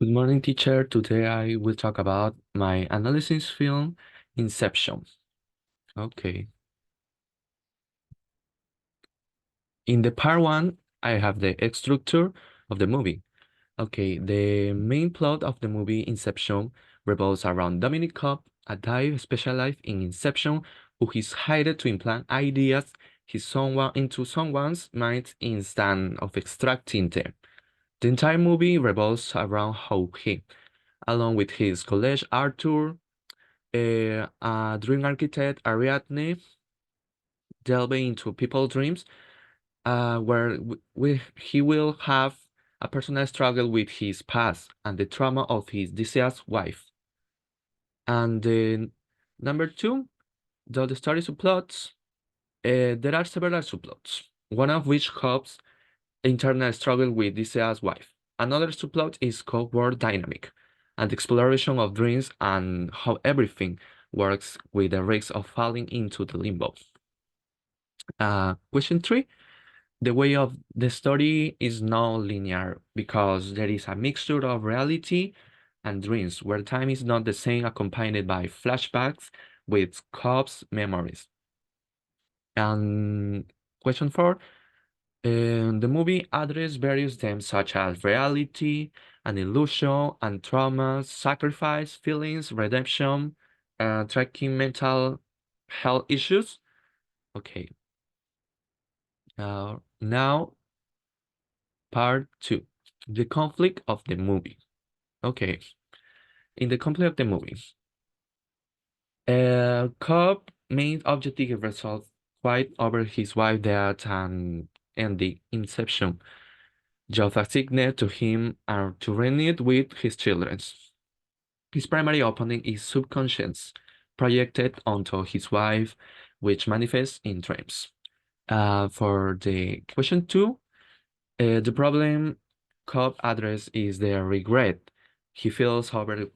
Good morning, teacher. Today I will talk about my analysis film, Inception. Okay. In the part one, I have the structure of the movie. Okay, the main plot of the movie Inception revolves around Dominic Cobb, a dive specialized in Inception who is hired to implant ideas into someone's mind instead of extracting them. The entire movie revolves around how he, along with his colleague Arthur, a dream architect, Ariadne, delving into people's dreams, where he will have a personal struggle with his past and the trauma of his deceased wife. And then number two, the story subplots. There are several subplots, one of which helps internal struggle with deceased wife. Another subplot is co-world dynamic and exploration of dreams and how everything works with the risk of falling into the limbo. Question three, the way of the story is not linear because there is a mixture of reality and dreams where time is not the same, accompanied by flashbacks with Cobb's memories. And question four, the movie addresses various themes such as reality and illusion and trauma, sacrifice, feelings, redemption, tracking mental health issues. Okay, now part two, the conflict of the movie. Okay, in the conflict of the movie, Cobb main objective resolve fight over his wife death and the inception. Jobs assigned to him are to reunite with his children. His primary opponent is subconscious, projected onto his wife, which manifests in dreams. For the question two, the problem Cobb address is the regret he feels over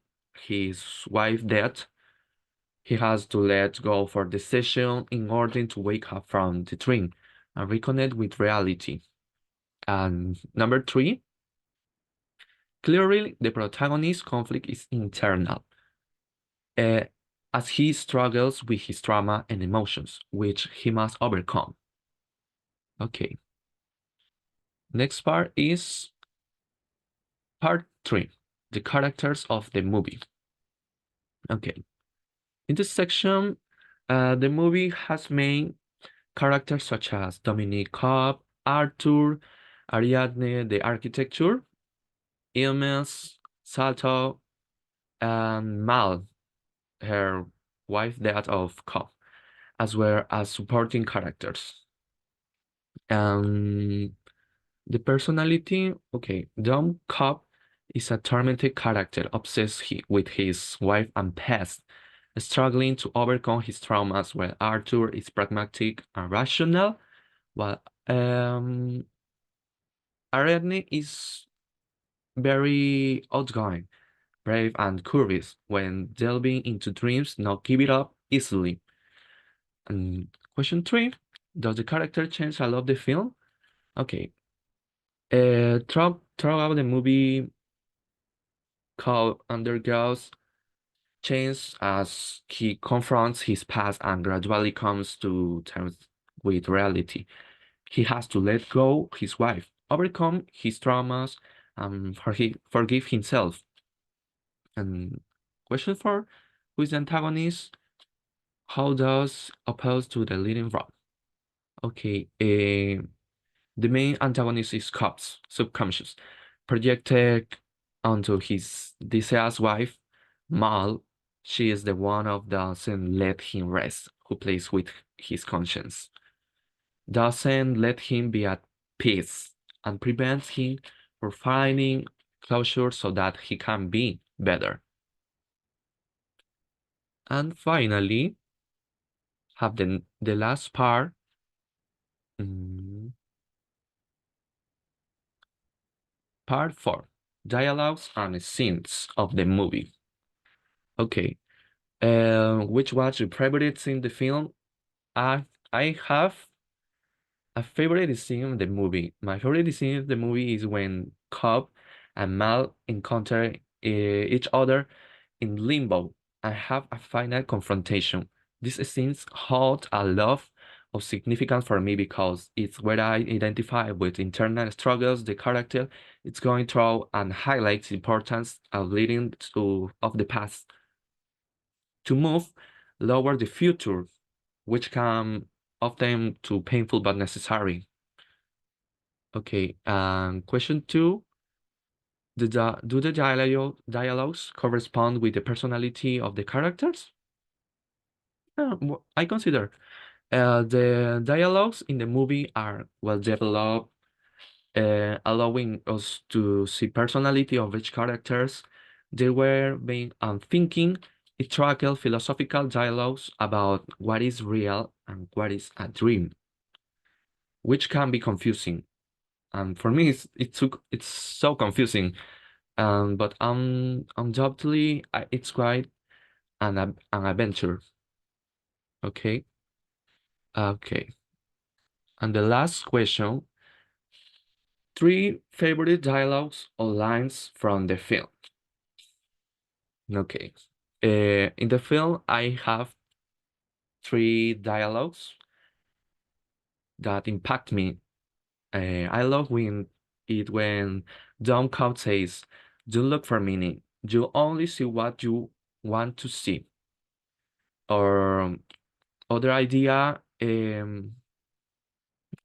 his wife's death. He has to let go for the session in order to wake up from the dream and reconnect with reality. And number three, clearly the protagonist's conflict is internal, uh, as he struggles with his trauma and emotions, which he must overcome. Okay, next part is part three, the characters of the movie. Okay, in this section, the movie has main characters such as Dominic Cobb, Arthur, Ariadne, the architecture, Ilmes, Salto, and Mal, her wife, that of Cobb, as well as supporting characters. Um, the personality, okay, Dom Cobb is a tormented character obsessed with his wife and past, struggling to overcome his traumas, while Arthur is pragmatic and rational, while Ariadne is very outgoing, brave, and curious when delving into dreams, not give it up easily. And question three, does the character change a lot the film? Okay. Throughout the movie, Cole undergoes change as he confronts his past and gradually comes to terms with reality. He has to let go his wife, overcome his traumas, and forgive himself. And question four, who is the antagonist? How does oppose to the leading role? Okay, the main antagonist is Cobb's subconscious, projected onto his deceased wife, Mal. She is the one of doesn't let him rest, who plays with his conscience, doesn't let him be at peace, and prevents him from finding closure so that he can be better. And finally, have the last part. mm, Part 4, dialogues and scenes of the movie. Okay, which was your favorite scene in the film? I have a favorite scene in the movie. My favorite scene in the movie is when Cobb and Mal encounter each other in limbo and have a final confrontation. These scenes hold a lot of significance for me because it's where I identify with internal struggles the character is going through and highlights the importance of leading to of the past to move lower the future, which can often too painful but necessary. Okay, question two. Do the dialogues correspond with the personality of the characters? I consider the dialogues in the movie are well developed, allowing us to see personality of each characters. They were being thinking, integral philosophical dialogues about what is real and what is a dream, which can be confusing. And for me, it's so confusing. But undoubtedly, it's quite an adventure. Okay, okay. And the last question: three favorite dialogues or lines from the film. Okay. In the film, I have three dialogues that impact me. I love when Don Cobb says, "Don't look for meaning. You only see what you want to see." Or other idea, an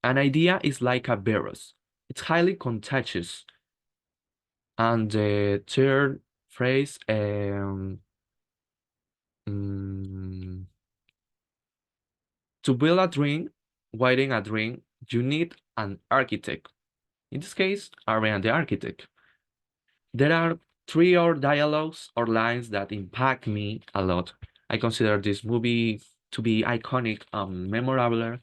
idea is like a virus. It's highly contagious. And the third phrase, mm, to build a dream, writing a dream, you need an architect. In this case, Ariane the architect. There are three or dialogues or lines that impact me a lot. I consider this movie to be iconic and memorable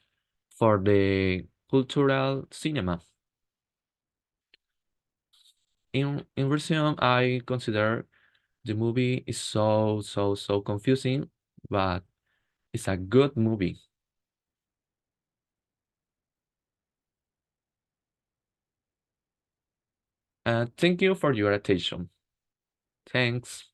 for the cultural cinema. In resume, I consider the movie is so confusing, but it's a good movie. Thank you for your attention. Thanks.